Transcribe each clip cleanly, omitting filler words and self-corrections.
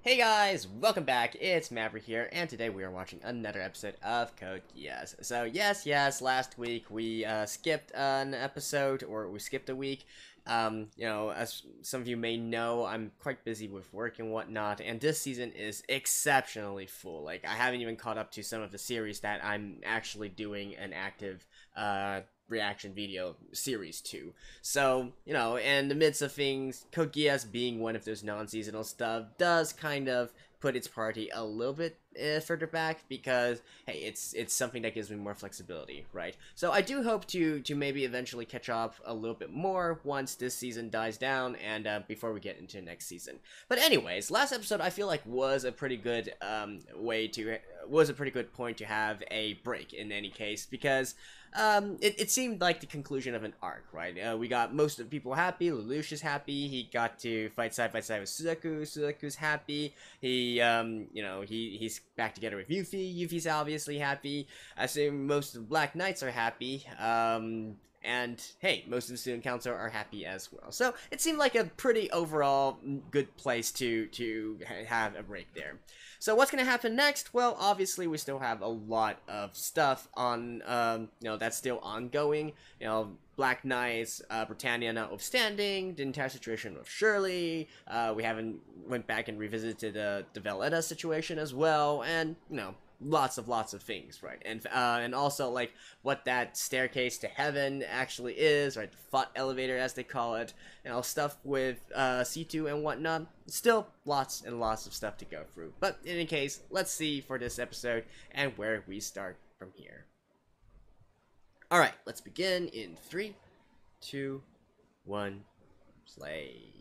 Hey guys, welcome back. It's Maverick here, and today we are watching another episode of Code Geass. So yes, last week we skipped an episode, or we skipped a week. As some of you may know, I'm quite busy with work and whatnot, and this season is exceptionally full. Like, I haven't even caught up to some of the series that I'm actually doing an active reaction video series to. So, in the midst of things, Code Geass being one of those non-seasonal stuff does kind of put its priority a little bit further back because, hey, it's something that gives me more flexibility, right? So I do hope to maybe eventually catch up a little bit more once this season dies down and before we get into next season. But anyways, last episode I feel like was a pretty good was a pretty good point to have a break in any case because it seemed like the conclusion of an arc, right? We got most of the people happy. Lelouch is happy. He got to fight side by side with Suzaku. Suzaku's happy. He's back together with Euphy. Euphy's obviously happy. I assume most of the Black Knights are happy. And hey, most of the student council are happy as well. So it seemed like a pretty overall good place to have a break there. So what's going to happen next? Well, obviously we still have a lot of stuff on, that's still ongoing. Black Knights, Britannia notwithstanding, the entire situation with Shirley. We haven't went back and revisited the Valletta situation as well, and lots of things, right? And also like what that staircase to heaven actually is, right? The thought elevator as they call it, stuff with C2 and whatnot. Still lots and lots of stuff to go through. But in any case, let's see for this episode and where we start from here. Alright, let's begin in 3, 2, 1, play.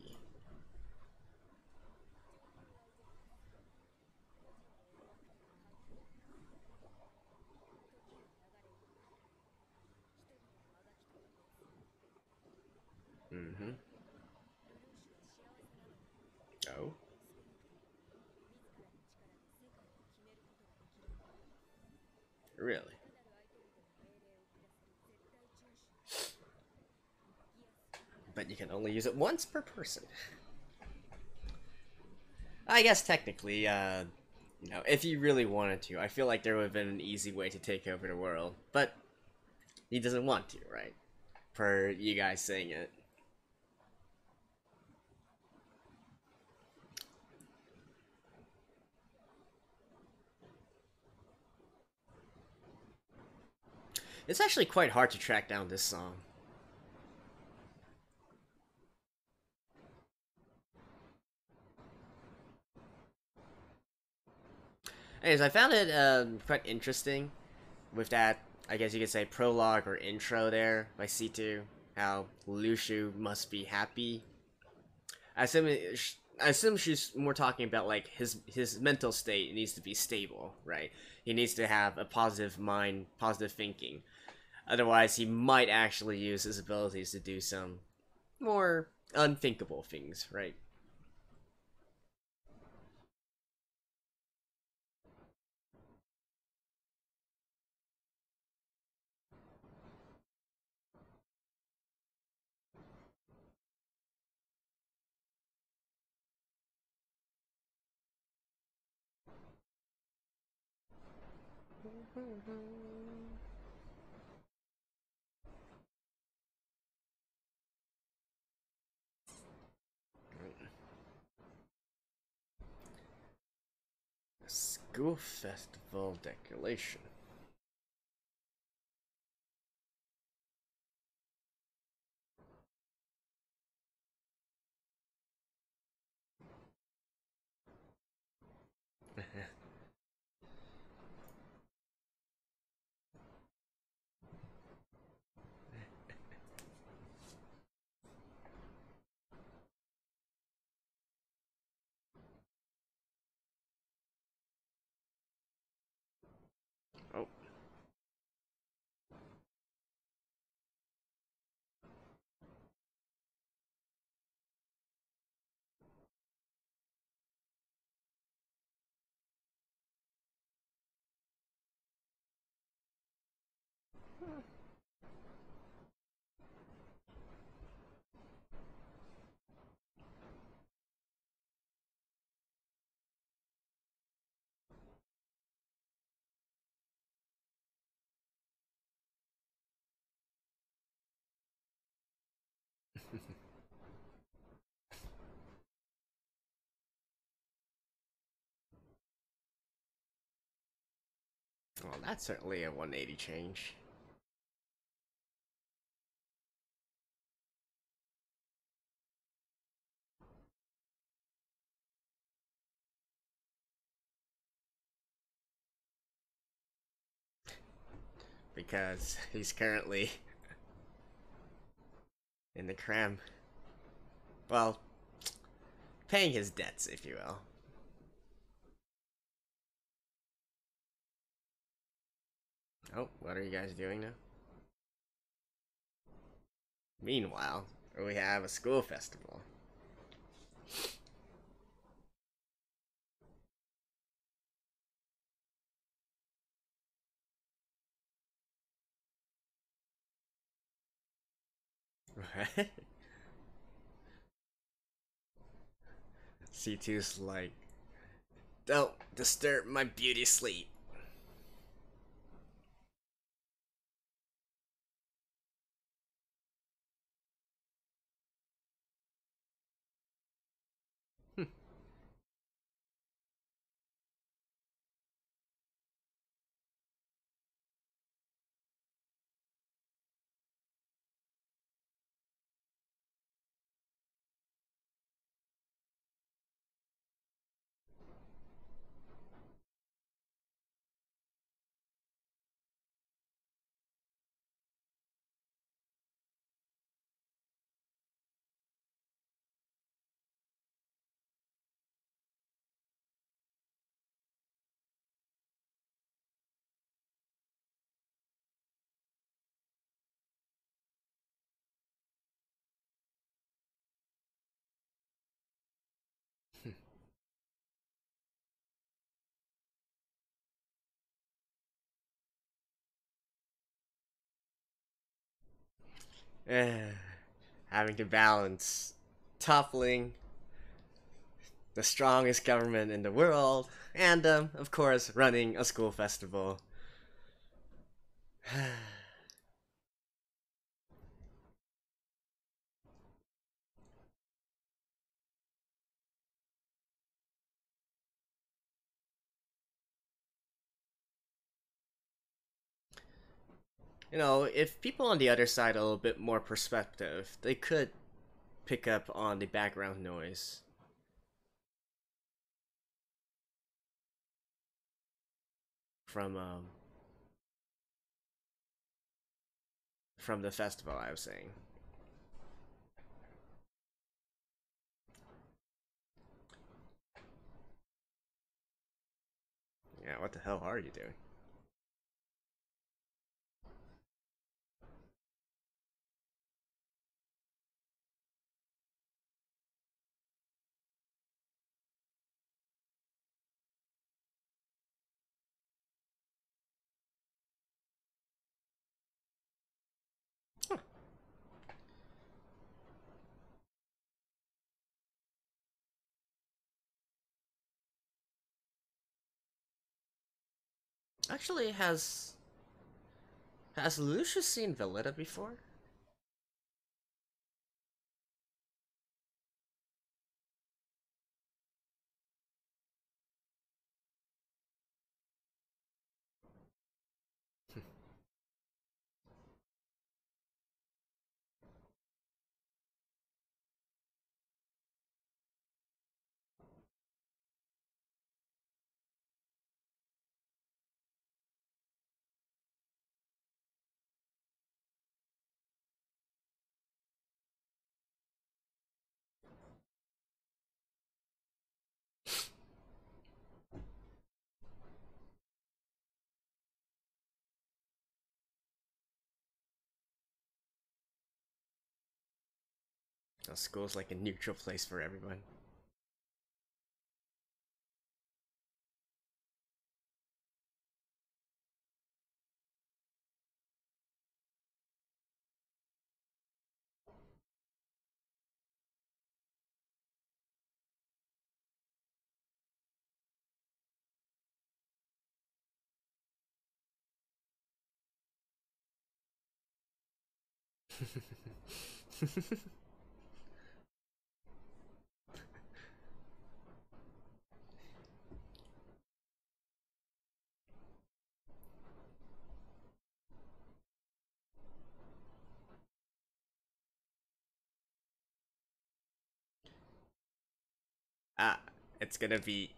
Mm-hmm. Oh. Really? But you can only use it once per person. I guess technically, if you really wanted to, I feel like there would have been an easy way to take over the world. But he doesn't want to, right? Per you guys saying it. It's actually quite hard to track down this song. Anyways, I found it quite interesting with that, I guess you could say, prologue or intro there by C2. How Lelouch must be happy. I assume she's more talking about like his mental state needs to be stable, right? He needs to have a positive mind, positive thinking. Otherwise, he might actually use his abilities to do some more unthinkable things, right? School festival decoration. Oh. Well, that's certainly a 180 change. Because he's currently in the cram. Well, paying his debts, if you will. Oh, what are you guys doing now? Meanwhile, we have a school festival. Right? C2's like, don't disturb my beauty sleep. Having to balance toppling the strongest government in the world and, of course, running a school festival. You know, if people on the other side a little bit more perspective, they could pick up on the background noise from from the festival I was saying. Yeah, what the hell are you doing? Actually, has Lucius seen Valletta before? School's like a neutral place for everyone. Ah, it's gonna be...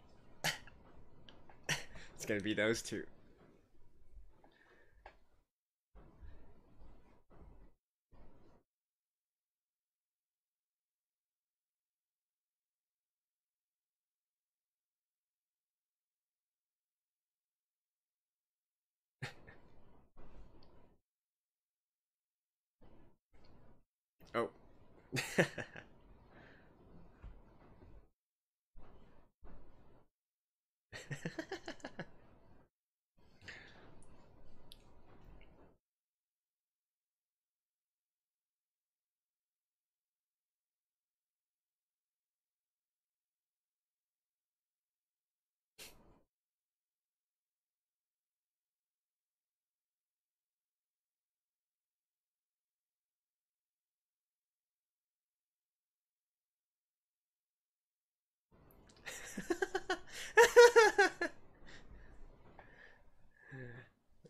it's gonna be those two. Oh.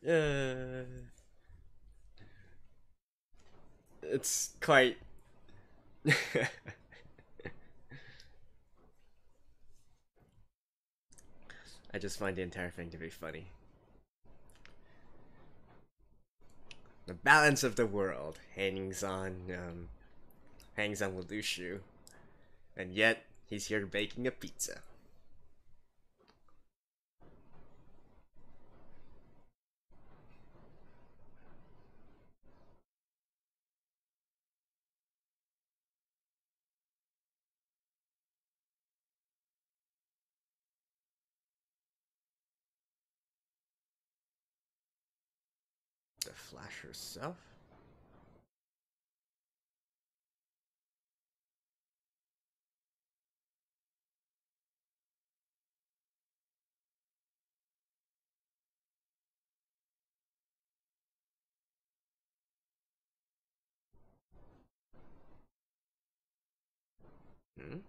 uh, it's quite... I just find the entire thing to be funny. The balance of the world hangs on Lelouch, and yet he's here baking a pizza. The Flash herself? Hmm?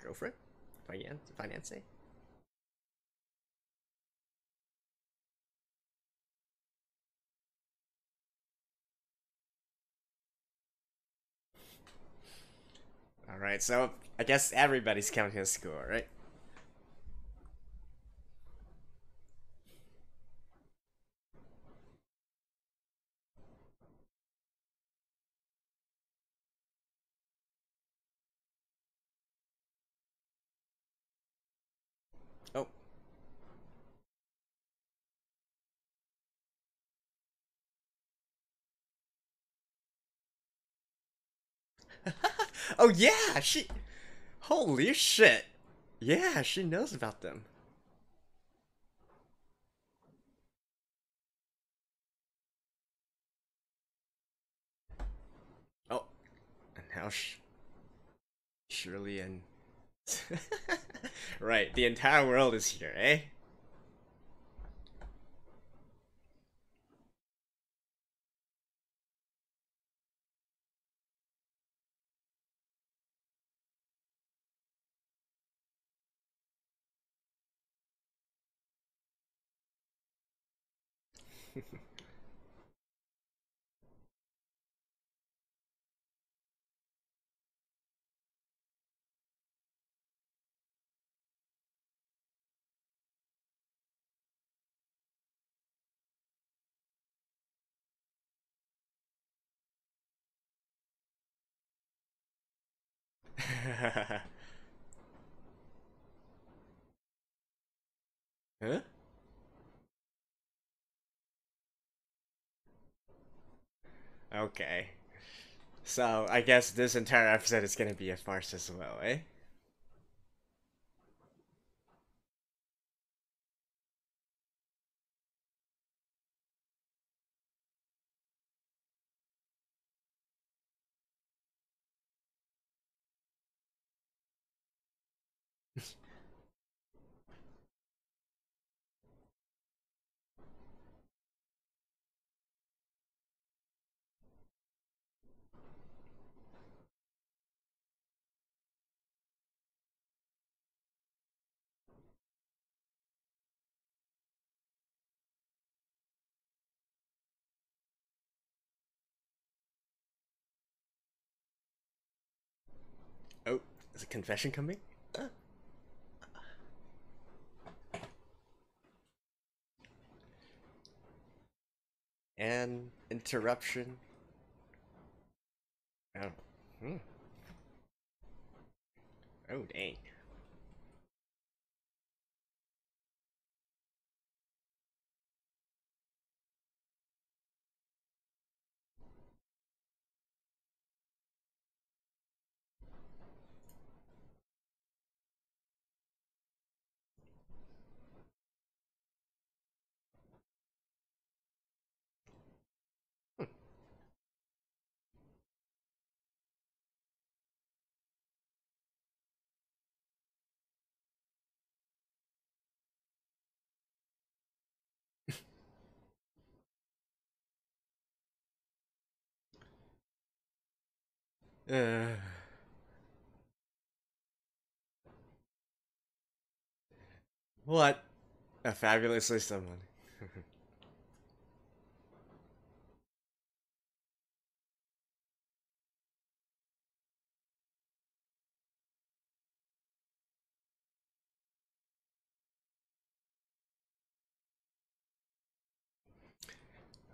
Girlfriend? Fiance? Alright, so I guess everybody's counting a score, right? Oh. Oh yeah, she... Holy shit. Yeah, she knows about them. Oh, and now Shirley and... right, the entire world is here, eh? Huh? Okay. So, I guess this entire episode is gonna be a farce as well, eh? Oh, is a confession coming? An interruption. Oh. Hmm. Oh, dang. Uh, what a fabulously someone.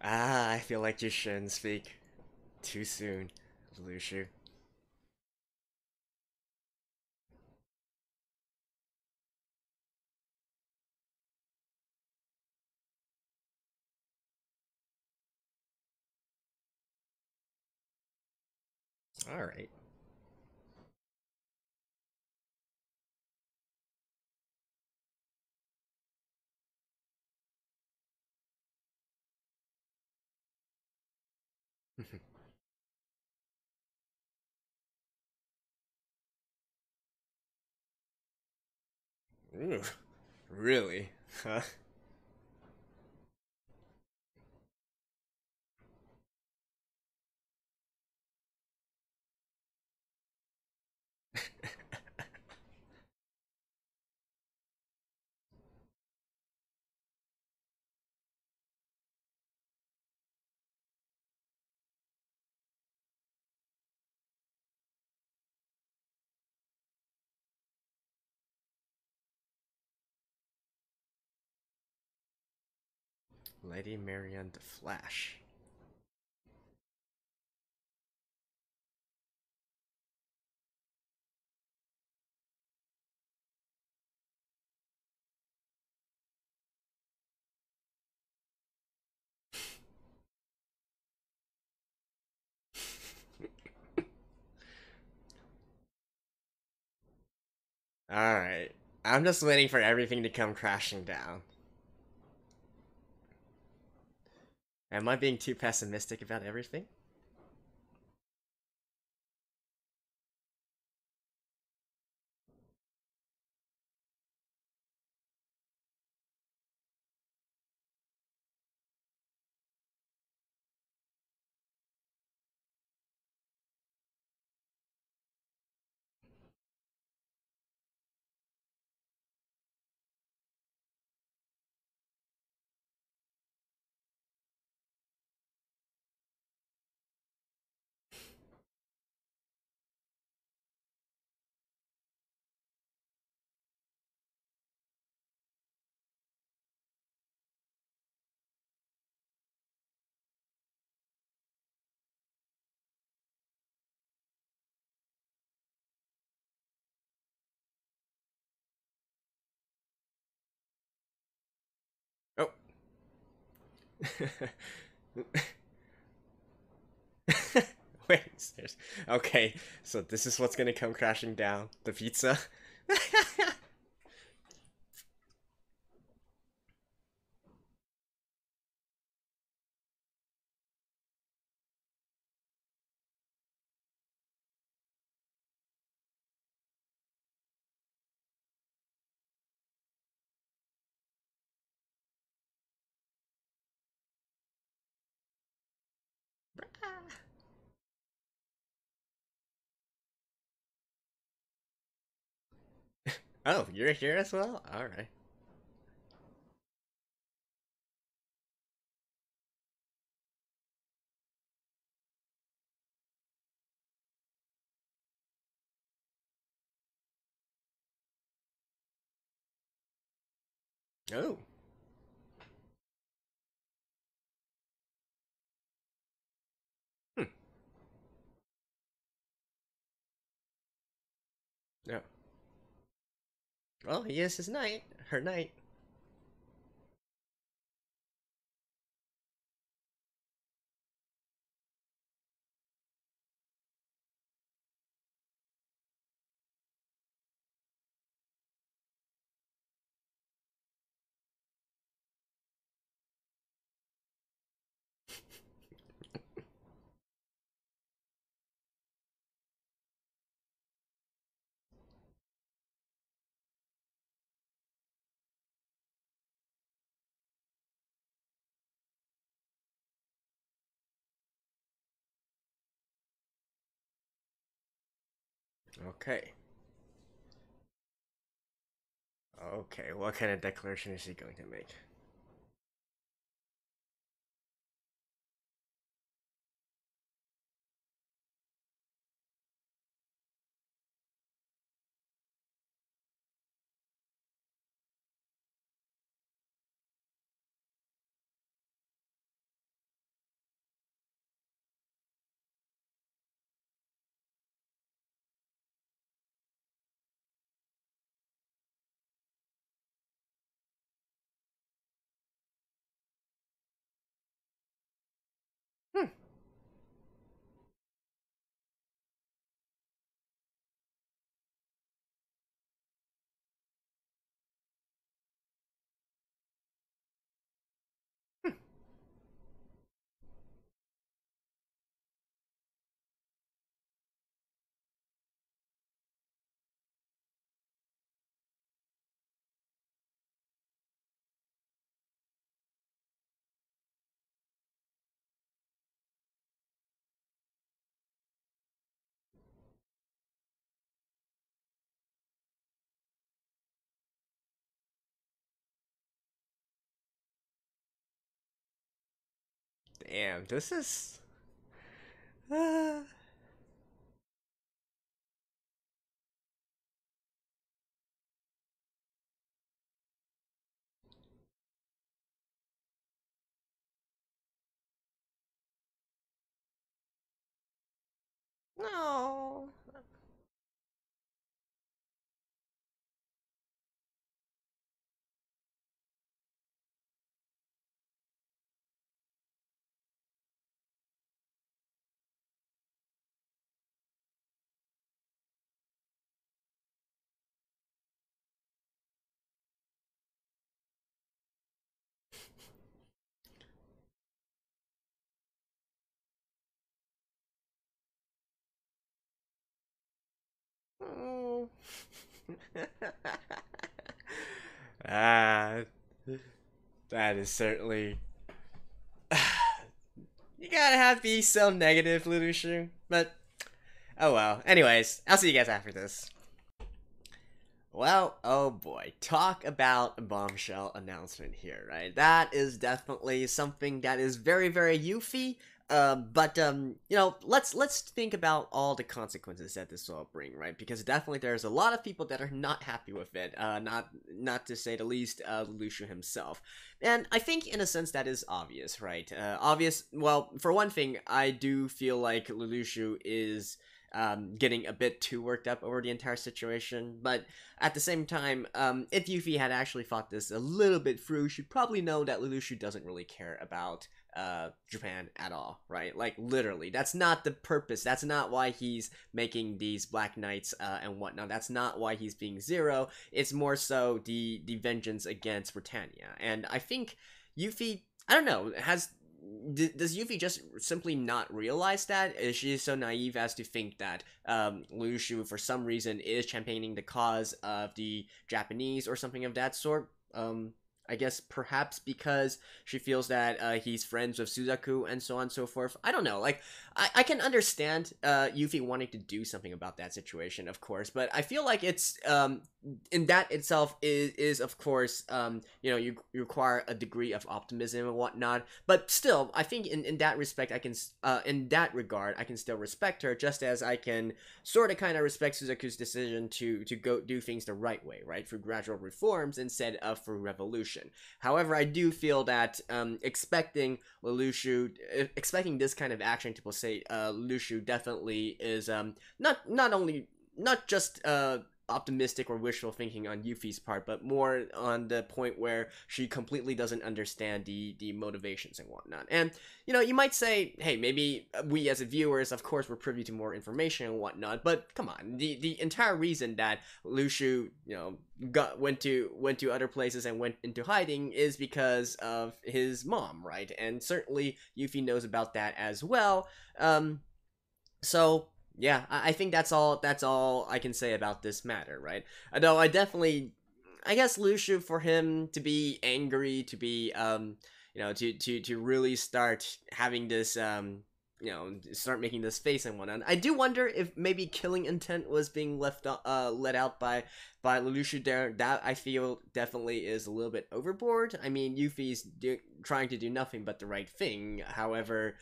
I feel like you shouldn't speak too soon, Lelouch. Alright. Ooh, really? Huh? Lady Marianne the Flash. Alright. I'm just waiting for everything to come crashing down. Am I being too pessimistic about everything? Oh. Wait, okay, so this is what's gonna come crashing down. The pizza? Oh, you're here as well? Alright. Oh. Hmm. No. Well, he is his knight. Her knight. Okay. Okay, what kind of declaration is he going to make? Hmm. Damn, this is. Uh... No. Oh. Ah, that is certainly. You gotta have to be so negative, Lelouch. But, oh well. Anyways, I'll see you guys after this. Well, oh boy, talk about a bombshell announcement here, right? That is definitely something that is very, very Euphy. You know, let's think about all the consequences that this will bring, right? Because definitely there's a lot of people that are not happy with it. Not to say the least, Lelouch himself. And I think in a sense that is obvious, right? Obvious. Well, for one thing, I do feel like Lelouch is getting a bit too worked up over the entire situation. But at the same time, if Euphy had actually thought this a little bit through, she'd probably know that Lelouch doesn't really care about Japan at all, right? Like, literally. That's not the purpose. That's not why he's making these Black Knights and whatnot. That's not why he's being Zero. It's more so the vengeance against Britannia. And I think Euphy, I don't know, does Euphy just simply not realize that? Is she so naive as to think that Lelouch, for some reason, is championing the cause of the Japanese or something of that sort? I guess perhaps because she feels that he's friends with Suzaku and so on and so forth. I don't know. Like, I can understand Euphy wanting to do something about that situation, of course, but I feel like it's in that itself is of course you know, you require a degree of optimism and whatnot. But still, I think in that respect, I can in that regard, I can still respect her, just as I can sort of kind of respect Suzaku's decision to go do things the right way, right, through gradual reforms instead of through revolution. However, I do feel that expecting this kind of action to say Lelouch definitely is not just optimistic or wishful thinking on Euphy's part, but more on the point where she completely doesn't understand the motivations and whatnot. And, you know, you might say, hey, maybe we as viewers, of course, we're privy to more information and whatnot, but come on, the entire reason that Lelouch, you know, went to other places and went into hiding is because of his mom, right? And certainly Euphy knows about that as well. So yeah, I think that's all I can say about this matter, right? Although I guess Lelouch, for him to be angry, to be you know, to really start having this you know, start making this face and whatnot. I do wonder if maybe killing intent was being let out by Lelouch there. That I feel definitely is a little bit overboard. I mean, Euphy's trying to do nothing but the right thing, however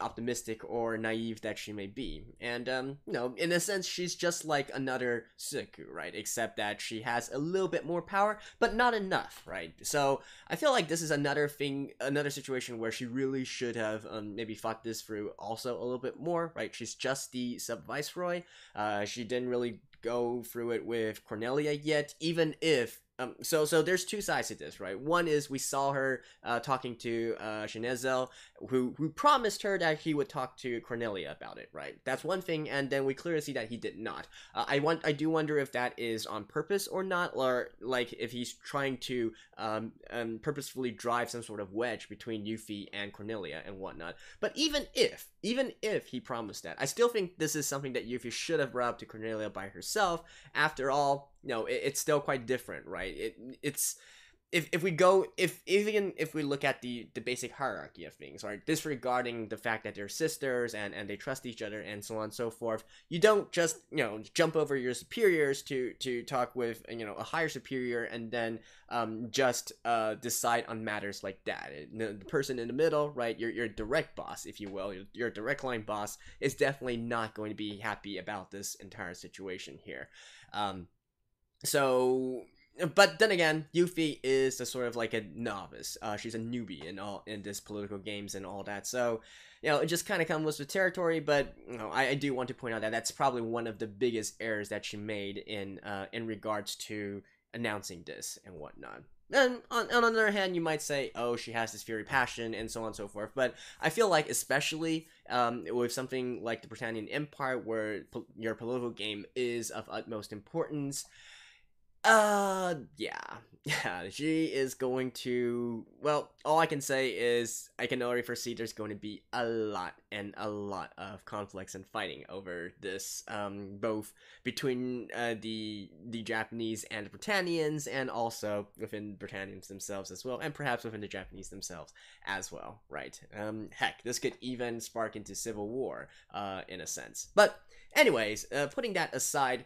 optimistic or naive that she may be. And you know, in a sense, she's just like another Suzaku, right? Except that she has a little bit more power, but not enough, right? So I feel like this is another situation where she really should have maybe thought this through also a little bit more, right? She's just the sub-viceroy. She didn't really go through it with Cornelia yet, even if so there's two sides to this, right? One is we saw her talking to Shenezel, who promised her that he would talk to Cornelia about it, right? That's one thing, and then we clearly see that he did not. I do wonder if that is on purpose or not, or like if he's trying to purposefully drive some sort of wedge between Euphy and Cornelia and whatnot. But even if he promised that, I still think this is something that Euphy should have brought up to Cornelia by herself. After all, you know, it's still quite different, right? It's if we look at the basic hierarchy of things, right, disregarding the fact that they're sisters and they trust each other and so on and so forth, you don't just, you know, jump over your superiors to talk with, you know, a higher superior and then just decide on matters like that. The person in the middle, right, your direct boss, if you will, your direct line boss, is definitely not going to be happy about this entire situation here. So, but then again, Euphy is a sort of like a novice. She's a newbie in this political games and all that. So, you know, it just kind of comes with the territory. But you know, I do want to point out that that's probably one of the biggest errors that she made in regards to announcing this and whatnot. And on the other hand, you might say, oh, she has this fiery passion and so on and so forth. But I feel like, especially with something like the Britannian Empire, where your political game is of utmost importance, yeah, she is going to, well, all I can say is I can already foresee there's going to be a lot of conflicts and fighting over this, both between the Japanese and the Britannians, and also within Britannians themselves as well, and perhaps within the Japanese themselves as well, right? Heck, this could even spark into civil war, in a sense. But anyways, putting that aside,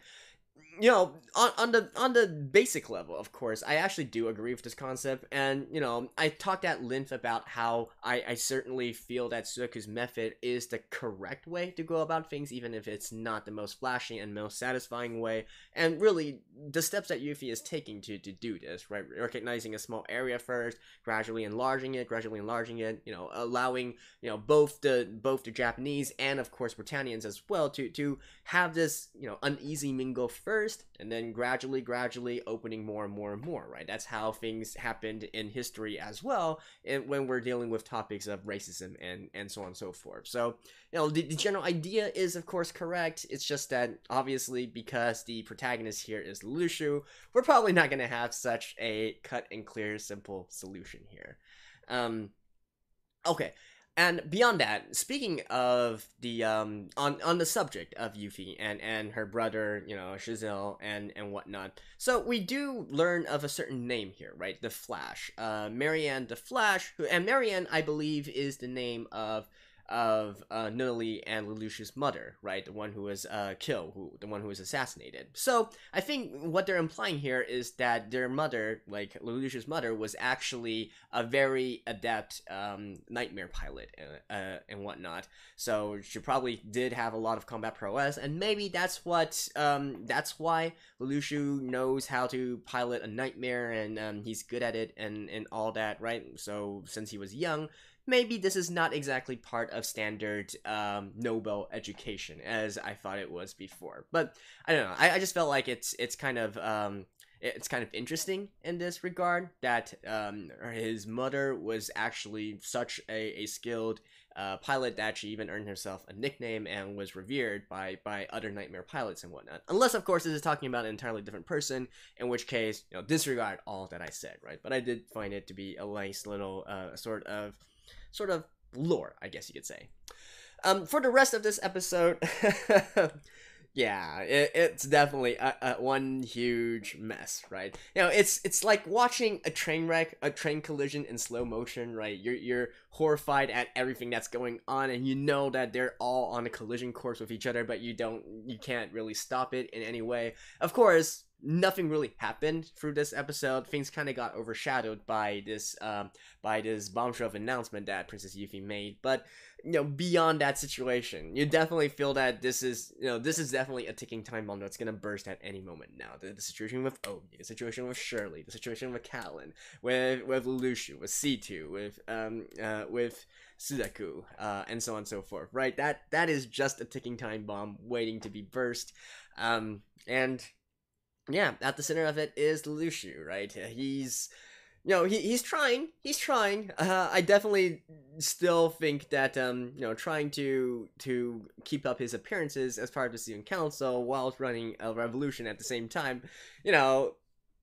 you know, on the basic level, of course, I actually do agree with this concept, and, you know, I talked at length about how I certainly feel that Suzaku's method is the correct way to go about things, even if it's not the most flashy and most satisfying way, and really, the steps that Euphy is taking to do this, right, recognizing a small area first, gradually enlarging it, you know, allowing, you know, both the Japanese and, of course, Britannians as well to have this, you know, uneasy mingle first, and then gradually opening more and more, right? That's how things happened in history as well, when we're dealing with topics of racism and so on and so forth. So, you know, the general idea is, of course, correct. It's just that, obviously, because the protagonist here is Lelouch, we're probably not going to have such a cut and clear, simple solution here. Okay. And beyond that, speaking of the on the subject of Euphy and her brother, Chazelle and whatnot. So we do learn of a certain name here, right? The Flash, Marianne the Flash, and Marianne, I believe, is the name of Nunnally and Lelouch's mother, right? The one who was killed, the one who was assassinated. So I think what they're implying here is that their mother, like Lelouch's mother, was actually a very adept nightmare pilot and whatnot. So she probably did have a lot of combat prowess, and maybe that's why Lelouch knows how to pilot a nightmare, and he's good at it and all that, right? So since he was young, maybe this is not exactly part of standard Nobel education as I thought it was before. But I don't know. I just felt like it's kind of interesting in this regard that his mother was actually such a skilled pilot that she even earned herself a nickname and was revered by other nightmare pilots and whatnot. Unless, of course, this is talking about an entirely different person, in which case, disregard all that I said, right? But I did find it to be a nice little sort of lore, I guess you could say. For the rest of this episode, yeah, it's definitely a one huge mess, right? It's like watching a train wreck, a train collision in slow motion, right? You're horrified at everything that's going on, and you know that they're all on a collision course with each other, but you can't really stop it in any way. Of course, nothing really happened through this episode. Things kind of got overshadowed by this bombshell of announcement that Princess Euphy made. But beyond that situation, you definitely feel that this is definitely a ticking time bomb that's gonna burst at any moment now. The situation with Obi, the situation with Shirley, the situation with Catelyn, with Lelouch, with C2, with Sudaku, and so on and so forth. Right? That is just a ticking time bomb waiting to be burst. And yeah, at the center of it is Lelouch, right? He's trying. I definitely still think that trying to keep up his appearances as part of the student council while running a revolution at the same time,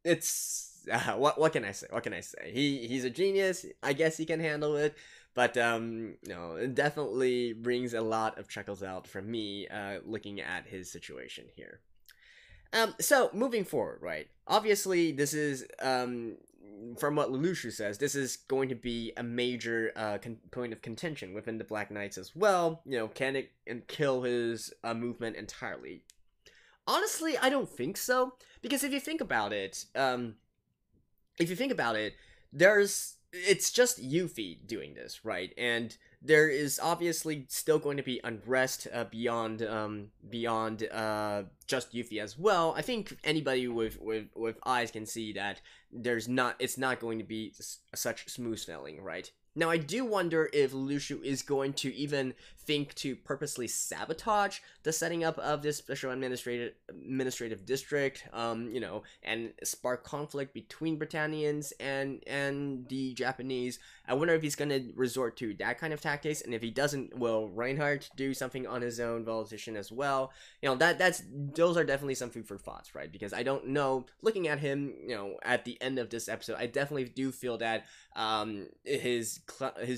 it's what can I say? What can I say? He's a genius. I guess he can handle it. But it definitely brings a lot of chuckles out from me looking at his situation here. So moving forward, right? Obviously, this is from what Lelouch says, this is going to be a major point of contention within the Black Knights as well. Can it kill his movement entirely? Honestly, I don't think so, because if you think about it, it's just Euphy doing this, right? And there is obviously still going to be unrest beyond just Euphy as well. I think anybody with eyes can see that it's not going to be such smooth sailing, right? Now, I do wonder if Lelouch is going to even think to purposely sabotage the setting up of this special administrative district, and spark conflict between Britannians and the Japanese. I wonder if he's going to resort to that kind of tactics, and if he doesn't, will Reinhardt do something on his own volition as well? Those are definitely some food for thoughts, right? Because I don't know, looking at him, at the end of this episode, I definitely do feel that his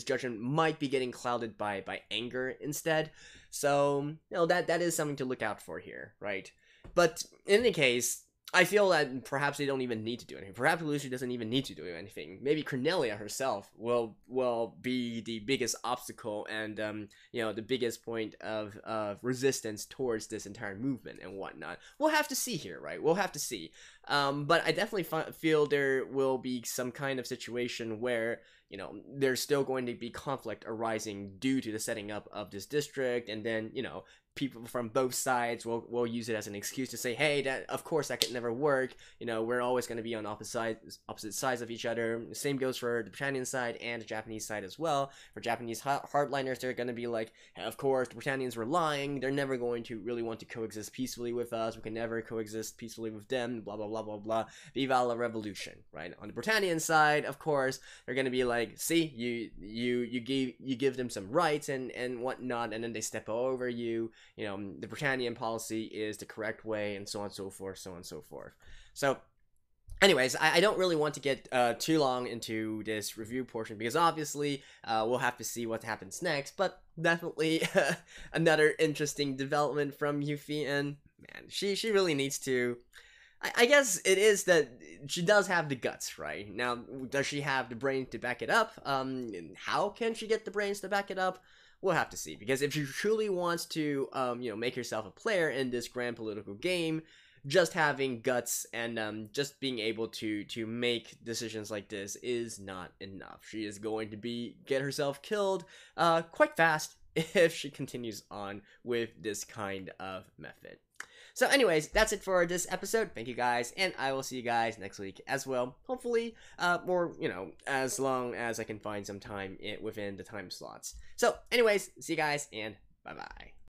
judgment might be getting clouded by anger instead. So that is something to look out for here, right? But in any case, I feel that perhaps they don't even need to do anything. Perhaps Lelouch doesn't even need to do anything. Maybe Cornelia herself will be the biggest obstacle and the biggest point of resistance towards this entire movement and whatnot. We'll have to see here, right? We'll have to see. But I definitely feel there will be some kind of situation where there's still going to be conflict arising due to the setting up of this district, and then people from both sides will use it as an excuse to say, hey, that of course that could never work. We're always going to be on opposite sides of each other. The same goes for the Britannian side and the Japanese side as well. For Japanese hardliners, they're going to be like, hey, of course the Britannians were lying. They're never going to really want to coexist peacefully with us. We can never coexist peacefully with them. Blah blah blah blah blah. Viva la revolution, right? On the Britannian side, of course, they're going to be like, see, you give them some rights and whatnot, and then they step over you. The Britannian policy is the correct way, and so on and so forth, so on and so forth. So Anyways, I don't really want to get too long into this review portion because obviously we'll have to see what happens next, but definitely another interesting development from Euphy, and man, she really needs to... I guess it is that she does have the guts, right? Now, does she have the brain to back it up? And how can she get the brains to back it up? We'll have to see, because if she truly wants to, make herself a player in this grand political game, just having guts and just being able to make decisions like this is not enough. She is going to get herself killed quite fast if she continues on with this kind of method. So anyways, that's it for this episode. Thank you guys, and I will see you guys next week as well. Hopefully, more, as long as I can find some time within the time slots. So anyways, see you guys, and bye-bye.